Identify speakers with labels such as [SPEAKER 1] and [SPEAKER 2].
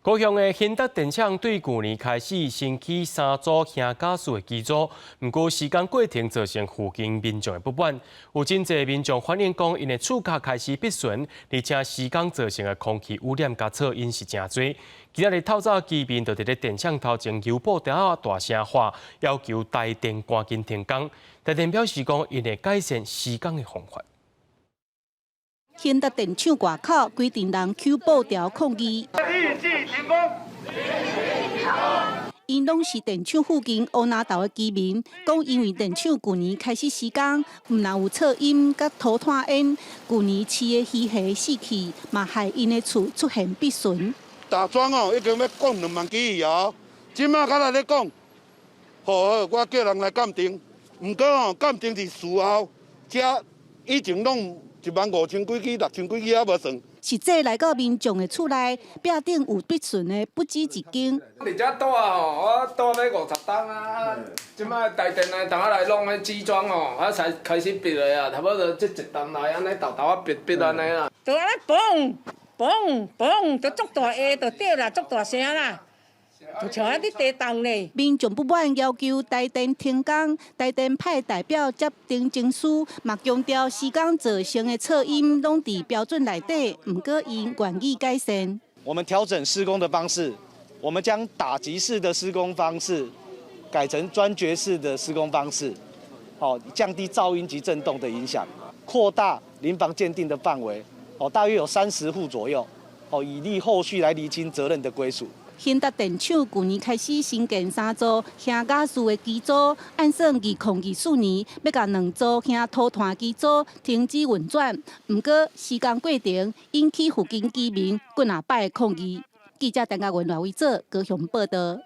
[SPEAKER 1] 高雄的兴达电厂对去年开始新起3组轻加速的机组，不过时间过程造成附近民众的不满。有真侪民众反映讲，因的厝脚开始闭巡，而且时间造成的空气污染甲噪音是真多。今日透早居民就伫咧电厂头前邮报条大声喊，要求台电赶紧停工。台电表示讲，因会改善施工的方法。
[SPEAKER 2] 兴达电厂外口规定人举报条抗议，因拢是电厂附近乌拿头的居民，讲因为电厂去年开始施工，唔但有噪音甲土炭烟，去年饲的鱼虾死去，嘛害因的厝出现闭巡。
[SPEAKER 3] 大庄哦，已经要讲2万几亿哦，即马才来咧讲，好，我叫人来鉴定，毋过哦，鉴定是事后，遮以前拢。 15000几支、6000几支也无算。
[SPEAKER 2] 实际来到民众的厝内，壁顶有闭巡的不止一间。
[SPEAKER 4] 伫遮倒啊吼，我倒要50档啊！即摆台电来，逐仔来弄迄纸装吼，啊才开始闭的啊，差不多即一档来安尼豆豆啊闭安尼啦。
[SPEAKER 5] 就安尼嘣嘣嘣，就足大下，就对啦，足大声啦。 就像啊，你地动咧。
[SPEAKER 2] 民众不满要求台电停工，台电派代表接定证书，嘛强调施工造成的噪音拢伫标准内底，毋过因愿意改善。
[SPEAKER 6] 我们调整施工的方式，我们将打击式的施工方式改成钻掘式的施工方式，好降低噪音及震动的影响，扩大邻房鉴定的范围，大约有30户左右，以利后续来厘清责任的归属。
[SPEAKER 2] 兴达电厂去年开始新建3组轻加速的机组，按算2024年要甲2组轻土炭机组停止运转。不过施工过程引起附近居民几啊摆抗议。记者陈家文、赖伟做高雄报道。